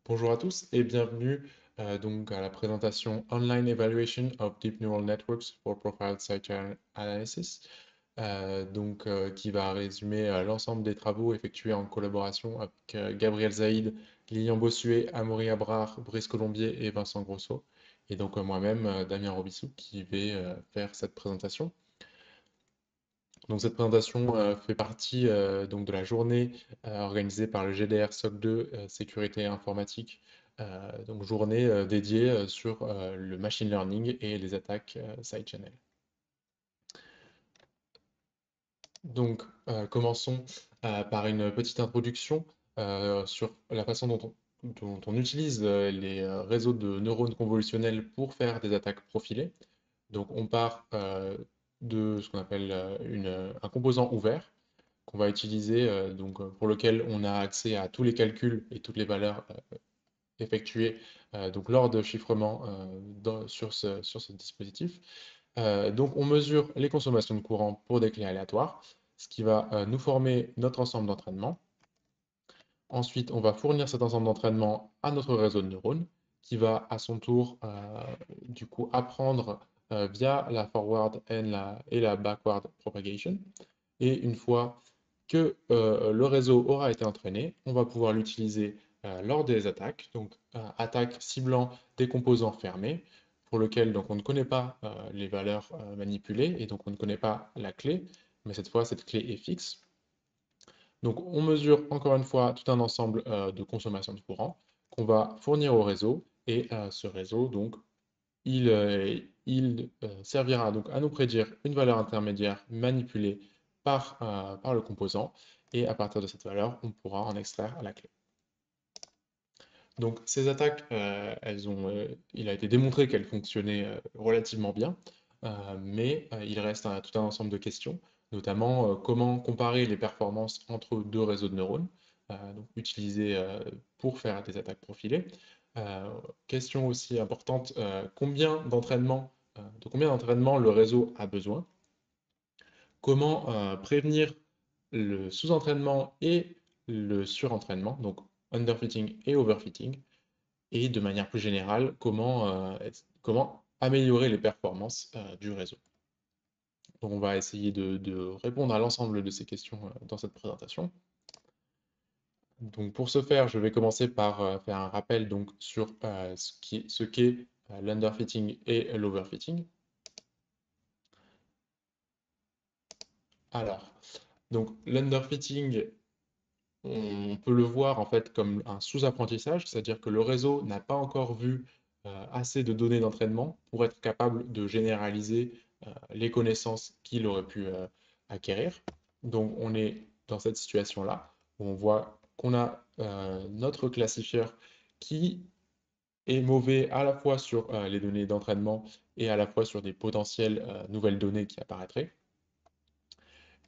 Bonjour à tous et bienvenue donc à la présentation Online Evaluation of Deep Neural Networks for Profile Site Analysis, qui va résumer l'ensemble des travaux effectués en collaboration avec Gabriel Zaïd, Lilian Bossuet, Amaury Abrard, Brice Colombier et Vincent Grosso, et donc moi-même, Damien Robissou, qui vais faire cette présentation. Donc cette présentation fait partie donc de la journée organisée par le GDR SOC 2 Sécurité informatique, donc journée dédiée sur le machine learning et les attaques side channel. Donc commençons par une petite introduction sur la façon dont on utilise les réseaux de neurones convolutionnels pour faire des attaques profilées. Donc on part de ce qu'on appelle un composant ouvert qu'on va utiliser, pour lequel on a accès à tous les calculs et toutes les valeurs effectuées donc lors de chiffrement sur ce dispositif. Donc on mesure les consommations de courant pour des clés aléatoires, ce qui va nous former notre ensemble d'entraînement. Ensuite, on va fournir cet ensemble d'entraînement à notre réseau de neurones, qui va à son tour du coup apprendre via la forward et la backward propagation. Et une fois que le réseau aura été entraîné, on va pouvoir l'utiliser lors des attaques, donc attaques ciblant des composants fermés, pour lequel donc, on ne connaît pas les valeurs manipulées, et donc on ne connaît pas la clé, mais cette fois cette clé est fixe. Donc on mesure encore une fois tout un ensemble de consommation de courant qu'on va fournir au réseau, et ce réseau, donc, il servira donc à nous prédire une valeur intermédiaire manipulée par le composant, et à partir de cette valeur, on pourra en extraire la clé. Donc ces attaques, il a été démontré qu'elles fonctionnaient relativement bien, mais il reste tout un ensemble de questions, notamment comment comparer les performances entre deux réseaux de neurones, donc utilisés pour faire des attaques profilées. Euh, Question aussi importante, de combien d'entraînement le réseau a besoin? Comment prévenir le sous-entraînement et le surentraînement, donc underfitting et overfitting, et de manière plus générale, comment améliorer les performances du réseau. Donc on va essayer de répondre à l'ensemble de ces questions dans cette présentation. Donc pour ce faire, je vais commencer par faire un rappel donc, sur ce qu'est l'underfitting et l'overfitting. Alors, donc l'underfitting, on peut le voir en fait comme un sous-apprentissage, c'est-à-dire que le réseau n'a pas encore vu assez de données d'entraînement pour être capable de généraliser les connaissances qu'il aurait pu acquérir. Donc on est dans cette situation-là, où on voit qu'on a notre classifieur qui est mauvais à la fois sur les données d'entraînement et à la fois sur des potentielles nouvelles données qui apparaîtraient.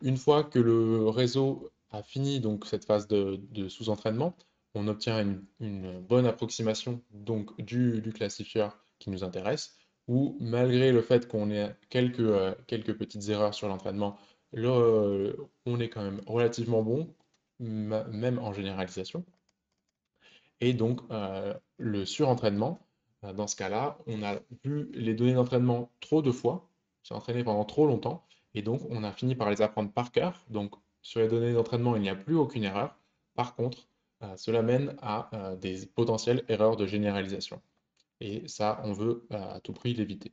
Une fois que le réseau a fini donc cette phase de sous-entraînement, on obtient une bonne approximation donc du classifieur qui nous intéresse, où malgré le fait qu'on ait quelques petites erreurs sur l'entraînement, on est quand même relativement bon, même en généralisation. Et donc le surentraînement, dans ce cas-là, on a vu les données d'entraînement trop de fois, s'est entraîné pendant trop longtemps, et donc on a fini par les apprendre par cœur. Donc sur les données d'entraînement, il n'y a plus aucune erreur. Par contre, cela mène à des potentielles erreurs de généralisation. Et ça, on veut à tout prix l'éviter.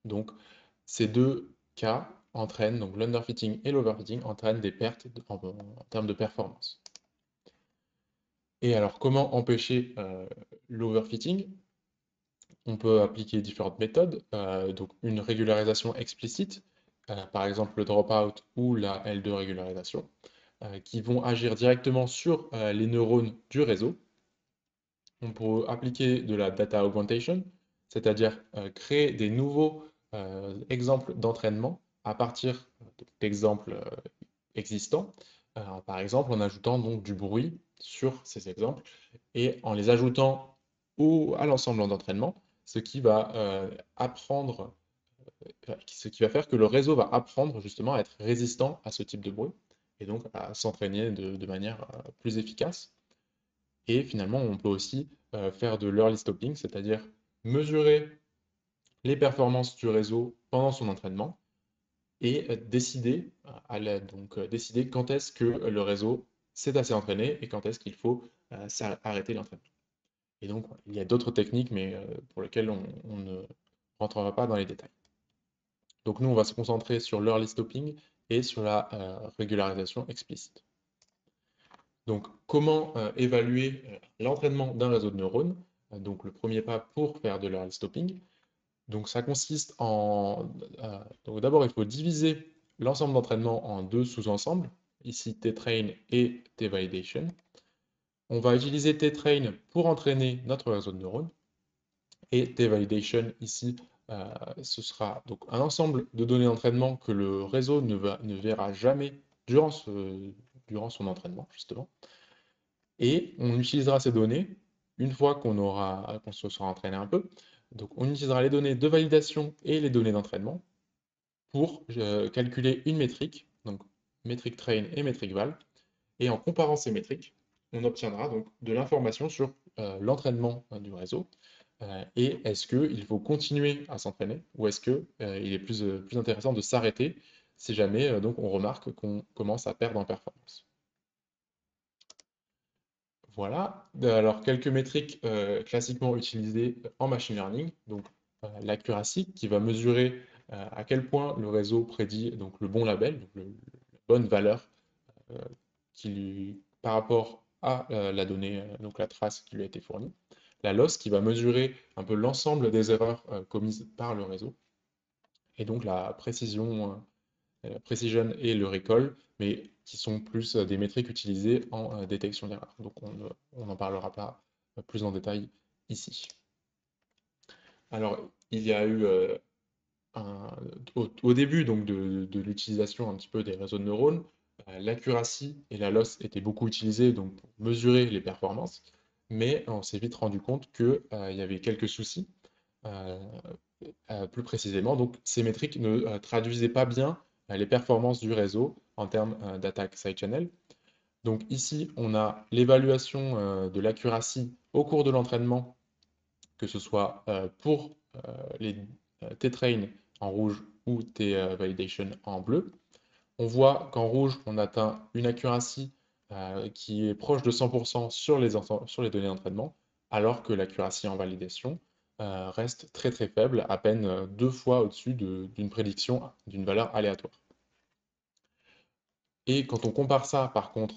Donc ces deux cas entraînent, donc l'underfitting et l'overfitting entraînent des pertes en termes de performance. Et alors, comment empêcher l'overfitting? On peut appliquer différentes méthodes, donc une régularisation explicite, par exemple le dropout ou la L2 régularisation, qui vont agir directement sur les neurones du réseau. On peut appliquer de la data augmentation, c'est-à-dire créer des nouveaux exemples d'entraînement à partir d'exemples existants, par exemple en ajoutant donc du bruit sur ces exemples et en les ajoutant à l'ensemble d'entraînement, ce qui va ce qui va faire que le réseau va apprendre justement à être résistant à ce type de bruit et donc à s'entraîner de manière plus efficace. Et finalement, on peut aussi faire de l'early stopping, c'est-à-dire mesurer les performances du réseau pendant son entraînement et décider quand est-ce que le réseau s'est assez entraîné et quand est-ce qu'il faut arrêter l'entraînement. Et donc, il y a d'autres techniques, mais pour lesquelles on ne rentrera pas dans les détails. Donc nous, on va se concentrer sur l'early stopping et sur la régularisation explicite. Donc, comment évaluer l'entraînement d'un réseau de neurones? Donc, le premier pas pour faire de l'early stopping. Donc, ça consiste donc d'abord, il faut diviser l'ensemble d'entraînement en deux sous-ensembles, ici T-train et T-validation. On va utiliser T-train pour entraîner notre réseau de neurones et T-validation ici, ce sera donc un ensemble de données d'entraînement que le réseau ne verra jamais durant son entraînement, justement. Et on utilisera ces données une fois qu'on se sera entraîné un peu. Donc on utilisera les données de validation et les données d'entraînement pour calculer une métrique, donc métrique train et métrique val. Et en comparant ces métriques, on obtiendra donc de l'information sur l'entraînement du réseau. Et est-ce qu'il faut continuer à s'entraîner ou est-ce qu'il est plus intéressant de s'arrêter si jamais donc on remarque qu'on commence à perdre en performance. Voilà. Alors, quelques métriques classiquement utilisées en machine learning. Donc, l'accuracy qui va mesurer à quel point le réseau prédit donc, le bon label, donc la bonne valeur euh, par rapport à la donnée, donc la trace qui lui a été fournie. La loss qui va mesurer un peu l'ensemble des erreurs commises par le réseau. Et donc la precision et le recall, mais qui sont plus des métriques utilisées en détection d'erreurs. Donc on n'en parlera pas plus en détail ici. Alors, il y a eu un- au début donc, de l'utilisation un petit peu des réseaux de neurones, l'accuracy et la loss étaient beaucoup utilisés donc, pour mesurer les performances, mais on s'est vite rendu compte qu'il y avait quelques soucis. Euh, Plus précisément, donc ces métriques ne traduisaient pas bien les performances du réseau en termes d'attaque side-channel. Donc ici, on a l'évaluation de l'accuracy au cours de l'entraînement, que ce soit pour les T-train en rouge ou T-validation en bleu. On voit qu'en rouge, on atteint une accuracy qui est proche de 100% sur les données d'entraînement, alors que l'accuracy en validation reste très très faible, à peine deux fois au-dessus d'une prédiction d'une valeur aléatoire. Et quand on compare ça, par contre,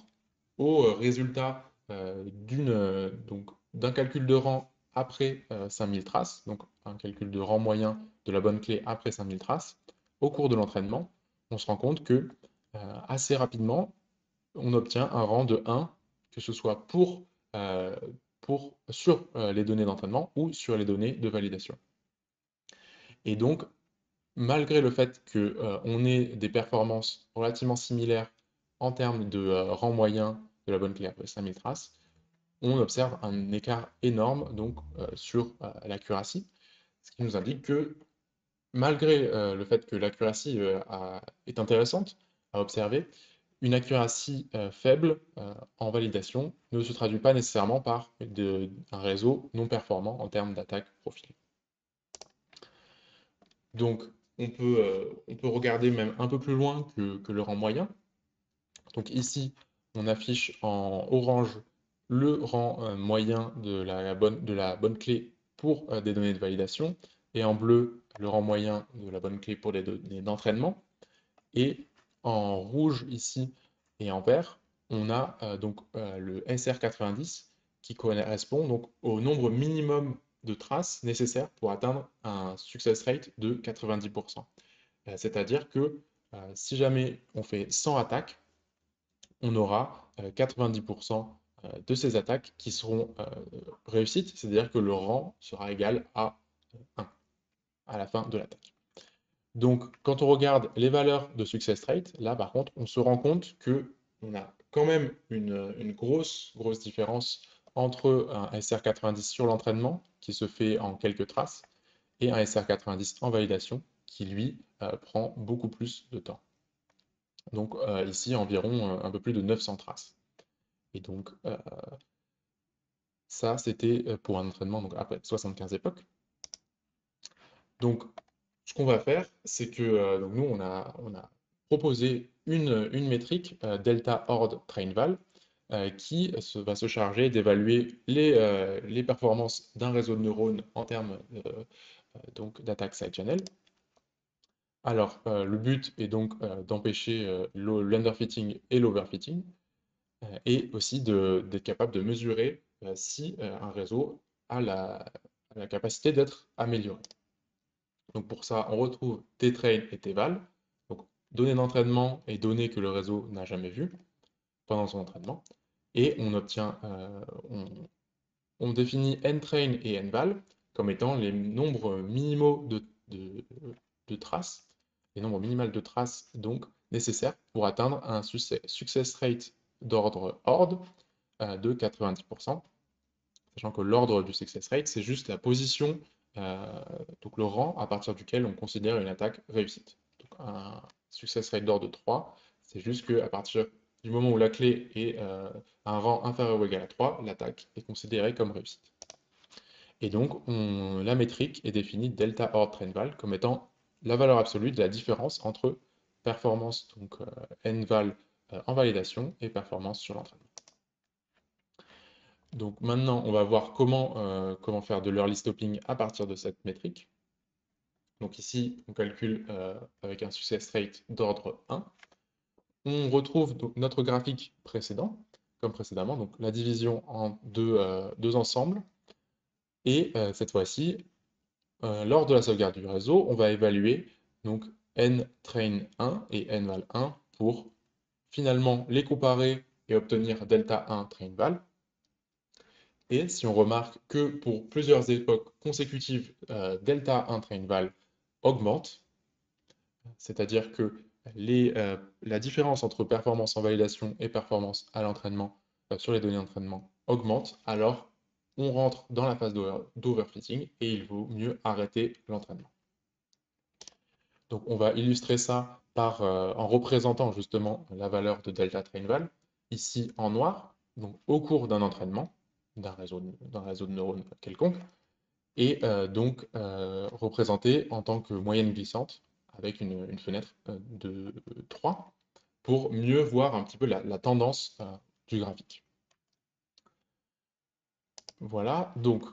au résultat donc d'un calcul de rang après 5000 traces, donc un calcul de rang moyen de la bonne clé après 5000 traces, au cours de l'entraînement, on se rend compte que assez rapidement, on obtient un rang de 1, que ce soit euh, sur les données d'entraînement ou sur les données de validation. Et donc, malgré le fait qu'on ait des performances relativement similaires en termes de rang moyen de la bonne clé après 5000 traces, on observe un écart énorme donc, sur l'accuracy, ce qui nous indique que malgré le fait que l'accuracy est intéressante à observer, une accuracy faible en validation ne se traduit pas nécessairement par un réseau non performant en termes d'attaque profil. Donc, on peut regarder même un peu plus loin que le rang moyen. Donc ici, on affiche en orange le rang moyen de la bonne clé pour des données de validation, et en bleu, le rang moyen de la bonne clé pour les données d'entraînement. Et en rouge ici et en vert, on a donc le SR90 qui correspond donc au nombre minimum de traces nécessaires pour atteindre un success rate de 90%. C'est-à-dire que si jamais on fait 100 attaques, on aura 90% de ces attaques qui seront réussites, c'est-à-dire que le rang sera égal à 1 à la fin de l'attaque. Donc, quand on regarde les valeurs de success rate, là, par contre, on se rend compte qu'on a quand même une grosse différence entre un SR90 sur l'entraînement, qui se fait en quelques traces, et un SR90 en validation, qui, lui, prend beaucoup plus de temps. Donc, ici, environ un peu plus de 900 traces. Et donc, Ça, c'était pour un entraînement donc après 75 époques. Donc, ce qu'on va faire, c'est que donc nous, on a proposé une métrique, delta ord train val, qui va se charger d'évaluer les performances d'un réseau de neurones en termes donc d'attaque side channel. Alors, le but est donc d'empêcher l'underfitting et l'overfitting, et aussi d'être capable de mesurer si un réseau a la capacité d'être amélioré. Donc pour ça, on retrouve T-train et T-val, donc données d'entraînement et données que le réseau n'a jamais vues pendant son entraînement, et on obtient, on définit N-train et N-val comme étant les nombres minimaux de traces, les nombres minimales de traces donc nécessaires pour atteindre un success rate d'ordre ORD de 90%, sachant que l'ordre du success rate, c'est juste la position, donc le rang à partir duquel on considère une attaque réussite. Donc un success rate d'ordre de 3, c'est juste qu'à partir du moment où la clé est à un rang inférieur ou égal à 3, l'attaque est considérée comme réussite. Et donc, la métrique est définie delta or train val comme étant la valeur absolue de la différence entre performance, donc n-val en validation, et performance sur l'entraînement. Donc maintenant, on va voir comment faire de l'early stopping à partir de cette métrique. Donc ici, on calcule avec un success rate d'ordre 1. On retrouve donc notre graphique précédent, comme précédemment, donc la division en deux ensembles. Et cette fois-ci, lors de la sauvegarde du réseau, on va évaluer donc n-train 1 et n-val 1 pour finalement les comparer et obtenir delta 1 train val. Et si on remarque que pour plusieurs époques consécutives, delta 1 train val augmente, c'est-à-dire que la différence entre performance en validation et performance à l'entraînement sur les données d'entraînement augmente, alors on rentre dans la phase d'overfitting et il vaut mieux arrêter l'entraînement. Donc on va illustrer ça en représentant justement la valeur de delta train val, ici en noir, donc au cours d'un entraînement, d'un réseau de neurones quelconque, et donc représenté en tant que moyenne glissante avec une fenêtre de 3 pour mieux voir un petit peu la tendance du graphique. Voilà, donc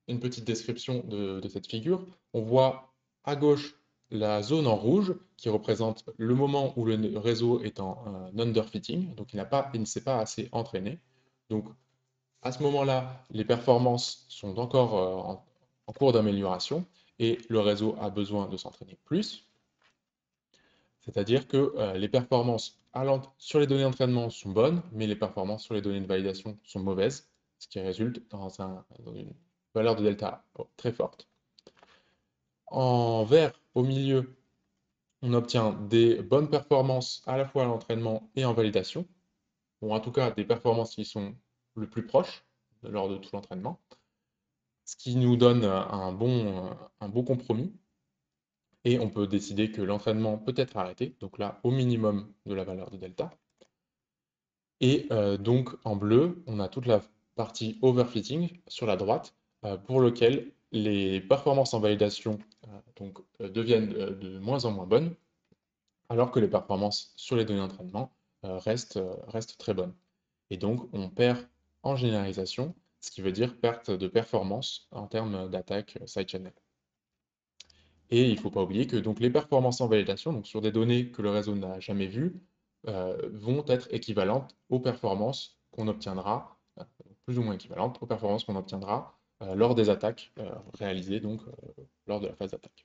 une petite description de cette figure. On voit à gauche la zone en rouge qui représente le moment où le réseau est en underfitting, donc il ne s'est pas assez entraîné. Donc à ce moment-là, les performances sont encore en cours d'amélioration et le réseau a besoin de s'entraîner plus. C'est-à-dire que les performances sur les données d'entraînement sont bonnes, mais les performances sur les données de validation sont mauvaises, ce qui résulte dans une valeur de delta très forte. En vert, au milieu, on obtient des bonnes performances à la fois à l'entraînement et en validation, ou en tout cas des performances qui sont le plus proches lors de tout l'entraînement, ce qui nous donne un bon compromis. Et on peut décider que l'entraînement peut être arrêté, donc là au minimum de la valeur de delta. Et donc en bleu, on a toute la partie overfitting sur la droite, pour lequel les performances en validation deviennent de moins en moins bonnes, alors que les performances sur les données d'entraînement restent très bonnes. Et donc on perd en généralisation, ce qui veut dire perte de performance en termes d'attaque side channel. Et il ne faut pas oublier que donc, les performances en validation, donc sur des données que le réseau n'a jamais vues, vont être équivalentes aux performances qu'on obtiendra, plus ou moins équivalentes aux performances qu'on obtiendra lors des attaques réalisées donc, lors de la phase d'attaque.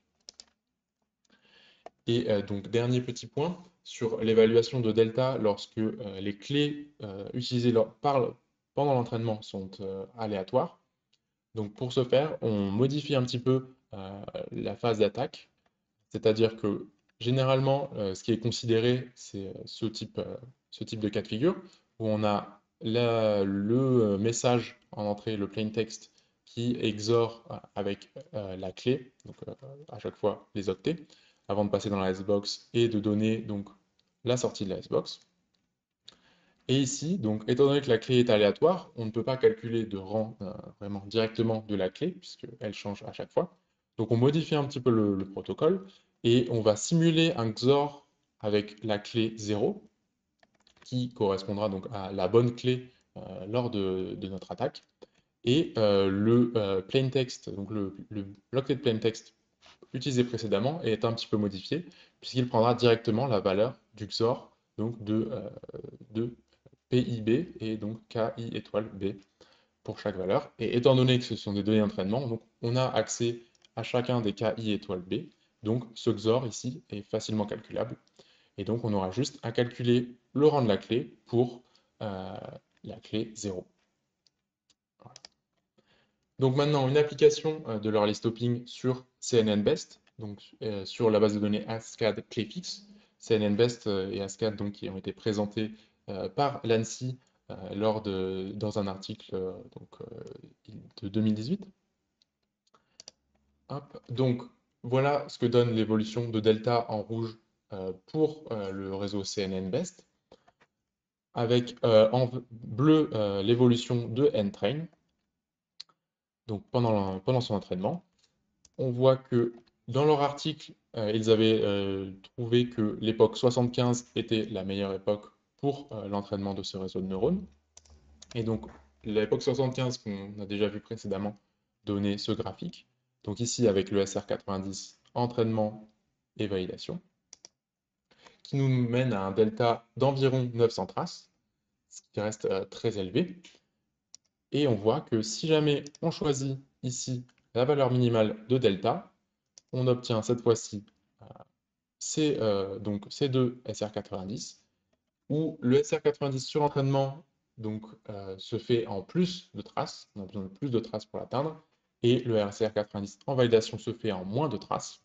Et donc dernier petit point sur l'évaluation de delta lorsque les clés utilisées pendant l'entraînement sont aléatoires. Donc pour ce faire, on modifie un petit peu la phase d'attaque. C'est-à-dire que généralement, ce qui est considéré, c'est ce type de cas de figure, où on a le message en entrée, le plain text, qui XOR avec la clé, donc à chaque fois les octets, avant de passer dans la S-box et de donner donc la sortie de la S-box. Et ici, donc, étant donné que la clé est aléatoire, on ne peut pas calculer de rang vraiment directement de la clé, puisqu'elle change à chaque fois. Donc on modifie un petit peu le protocole, et on va simuler un XOR avec la clé 0, qui correspondra donc à la bonne clé lors de notre attaque. Et le plaintext, donc le bloc-clé de plaintext utilisé précédemment est un petit peu modifié, puisqu'il prendra directement la valeur du XOR donc de PIB et donc KI étoile B pour chaque valeur. Et étant donné que ce sont des données d'entraînement, donc on a accès à chacun des KI étoile B. Donc ce XOR ici est facilement calculable. Et donc on aura juste à calculer le rang de la clé pour la clé 0. Voilà. Donc maintenant, une application de l'early stopping sur CNNBest, donc sur la base de données ASCAD ClayFix. CNNBest et ASCAD donc, qui ont été présentés par l'ANSSI dans un article de 2018. Hop. Donc voilà ce que donne l'évolution de delta en rouge pour le réseau CNNBest, avec en bleu l'évolution de NTrain, donc pendant son entraînement. On voit que dans leur article, ils avaient trouvé que l'époque 75 était la meilleure époque pour l'entraînement de ce réseau de neurones. Et donc, l'époque 75 qu'on a déjà vu précédemment donnait ce graphique. Donc ici, avec le SR90, entraînement et validation, qui nous mène à un delta d'environ 900 traces, ce qui reste très élevé. Et on voit que si jamais on choisit ici la valeur minimale de delta, on obtient cette fois-ci donc C2 SR90, où le SR90 sur entraînement donc, se fait en plus de traces, on a besoin de plus de traces pour l'atteindre, et le SR90 en validation se fait en moins de traces.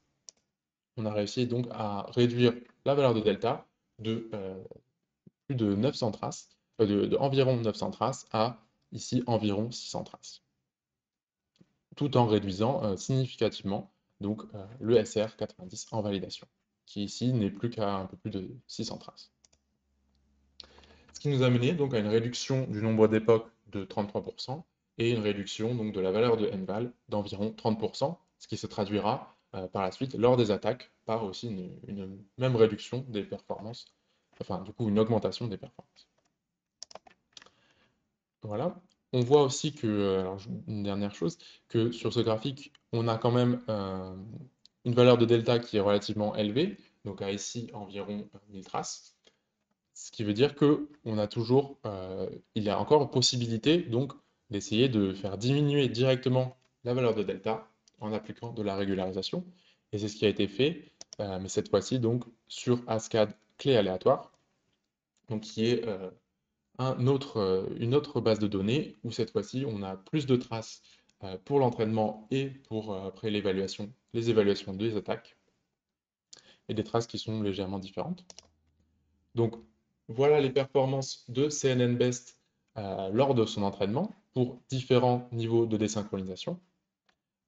On a réussi donc à réduire la valeur de delta de plus de 900 traces, de environ 900 traces à ici environ 600 traces, tout en réduisant significativement donc, le SR90 en validation, qui ici n'est plus qu'à un peu plus de 600 traces. Ce qui nous a mené donc à une réduction du nombre d'époques de 33% et une réduction donc de la valeur de nval d'environ 30%, ce qui se traduira par la suite lors des attaques par aussi une même réduction des performances, enfin du coup une augmentation des performances. Voilà. On voit aussi que, alors une dernière chose, que sur ce graphique, on a quand même une valeur de delta qui est relativement élevée, donc à ici environ 1000 traces. Ce qui veut dire que on a toujours, il y a encore possibilité donc d'essayer de faire diminuer directement la valeur de delta en appliquant de la régularisation. Et c'est ce qui a été fait, mais cette fois-ci donc sur ASCAD clé aléatoire, donc qui est une autre base de données où cette fois-ci on a plus de traces pour l'entraînement et pour après les évaluations des attaques, et des traces qui sont légèrement différentes. Donc voilà les performances de CNNBest lors de son entraînement pour différents niveaux de désynchronisation.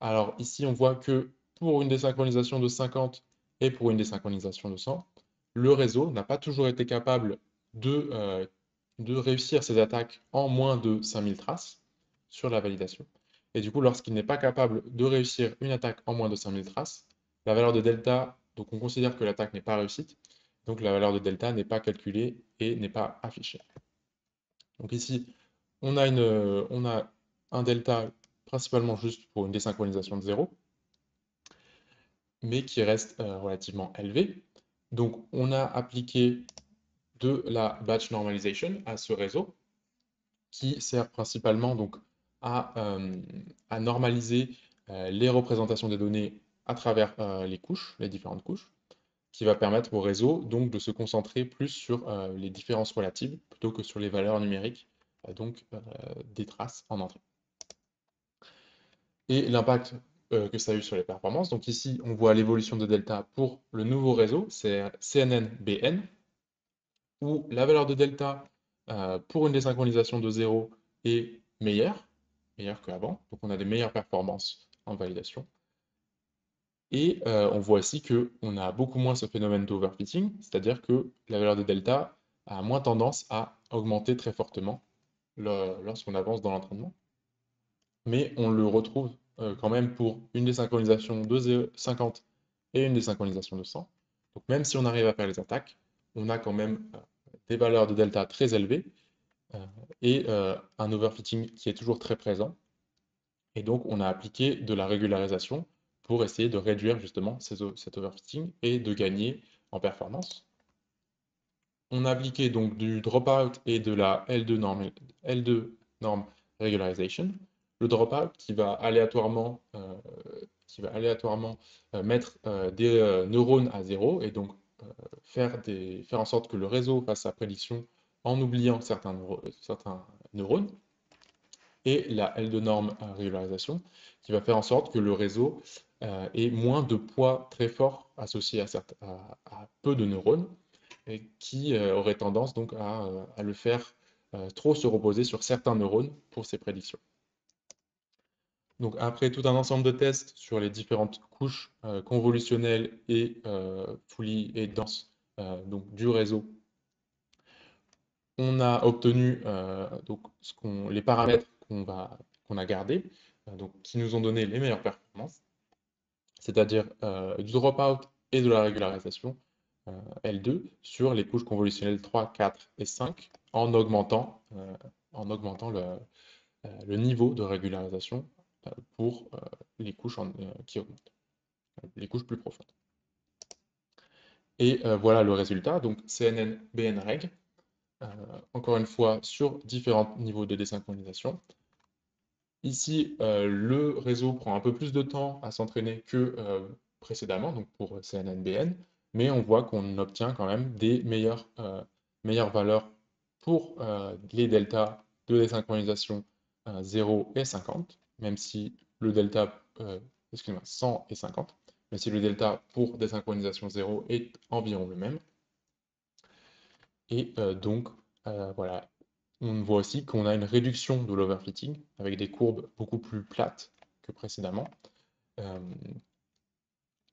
Alors ici on voit que pour une désynchronisation de 50 et pour une désynchronisation de 100, le réseau n'a pas toujours été capable de réussir ses attaques en moins de 5000 traces sur la validation. Et du coup, lorsqu'il n'est pas capable de réussir une attaque en moins de 5000 traces, la valeur de delta, donc on considère que l'attaque n'est pas réussite, donc la valeur de delta n'est pas calculée et n'est pas affichée. Donc ici, on a un delta principalement juste pour une désynchronisation de 0, mais qui reste relativement élevé. Donc on a appliqué de la batch normalization à ce réseau, qui sert principalement donc à normaliser les représentations des données à travers les différentes couches, qui va permettre au réseau donc de se concentrer plus sur les différences relatives plutôt que sur les valeurs numériques des traces en entrée. Et l'impact que ça a eu sur les performances. Donc ici, on voit l'évolution de delta pour le nouveau réseau, c'est CNNBN, où la valeur de delta pour une désynchronisation de 0 est meilleure qu'avant. Donc on a des meilleures performances en validation. Et on voit aussi qu'on a beaucoup moins ce phénomène d'overfitting, c'est-à-dire que la valeur de delta a moins tendance à augmenter très fortement lorsqu'on avance dans l'entraînement. Mais on le retrouve quand même pour une désynchronisation de 50 et une désynchronisation de 100. Donc même si on arrive à faire les attaques, on a quand même des valeurs de delta très élevées et un overfitting qui est toujours très présent. Et donc on a appliqué de la régularisation pour essayer de réduire justement cet overfitting et de gagner en performance. On a appliqué donc du dropout et de la L2 norm regularization. Le dropout qui va aléatoirement mettre des neurones à zéro et donc faire en sorte que le réseau fasse sa prédiction en oubliant certains neurones. Et la L2 norm régularisation qui va faire en sorte que le réseau ait moins de poids très fort associé à peu de neurones et qui aurait tendance donc à le faire trop se reposer sur certains neurones pour ses prédictions. Donc après tout un ensemble de tests sur les différentes couches convolutionnelles et fully et denses donc du réseau, on a obtenu donc les paramètres qu'on a gardés, donc qui nous ont donné les meilleures performances, c'est-à-dire du dropout et de la régularisation L2 sur les couches convolutionnelles 3, 4 et 5 en augmentant le niveau de régularisation pour les couches qui augmentent, les couches plus profondes. Et voilà le résultat, donc CNN, BNREG, encore une fois sur différents niveaux de désynchronisation. Ici, le réseau prend un peu plus de temps à s'entraîner que précédemment, donc pour CNN-BN, mais on voit qu'on obtient quand même des meilleures valeurs pour les deltas de désynchronisation 0 et 50, même si le delta, excusez-moi, 100 et 50, même si le delta pour désynchronisation 0 est environ le même. Et donc, voilà, on voit aussi qu'on a une réduction de l'overfitting avec des courbes beaucoup plus plates que précédemment. Euh,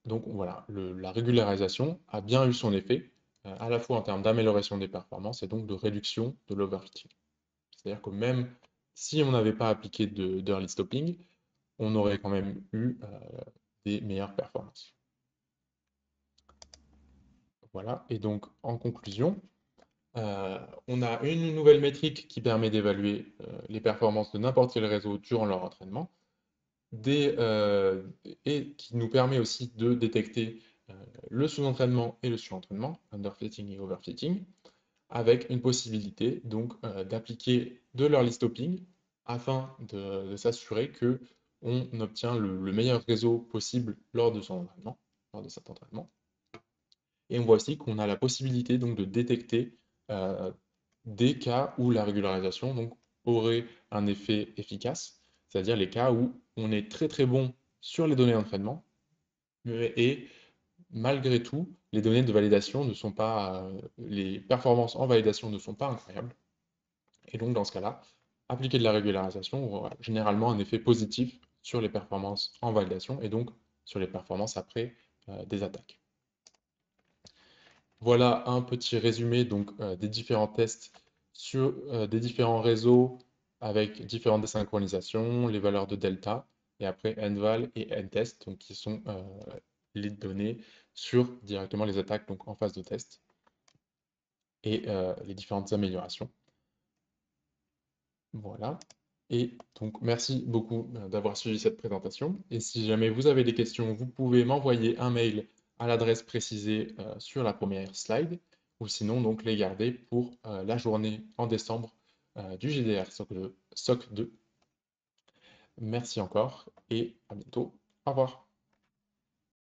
donc voilà, la régularisation a bien eu son effet, à la fois en termes d'amélioration des performances et donc de réduction de l'overfitting. C'est-à-dire que même si on n'avait pas appliqué d'early stopping, on aurait quand même eu des meilleures performances. Voilà, et donc en conclusion, on a une nouvelle métrique qui permet d'évaluer les performances de n'importe quel réseau durant leur entraînement et qui nous permet aussi de détecter le sous-entraînement et le sur-entraînement, underfitting et overfitting, avec une possibilité donc d'appliquer de l'early stopping afin de s'assurer que on obtient le meilleur réseau possible lors de son entraînement, lors de cet entraînement. Et on voit aussi qu'on a la possibilité donc de détecter euh, des cas où la régularisation donc, aurait un effet efficace, c'est-à-dire les cas où on est très très bon sur les données d'entraînement et malgré tout, les données de validation ne sont pas, les performances en validation ne sont pas incroyables. Et donc dans ce cas-là, appliquer de la régularisation aura généralement un effet positif sur les performances en validation et donc sur les performances après des attaques. Voilà un petit résumé donc, des différents tests sur des différents réseaux avec différentes désynchronisations, les valeurs de delta, et après nval et ntest, donc qui sont les données sur directement les attaques donc en phase de test et les différentes améliorations. Voilà. Et donc merci beaucoup d'avoir suivi cette présentation. Et si jamais vous avez des questions, vous pouvez m'envoyer un mail à l'adresse précisée sur la première slide, ou sinon donc les garder pour la journée en décembre du GDR SOC 2. Merci encore et à bientôt. Au revoir.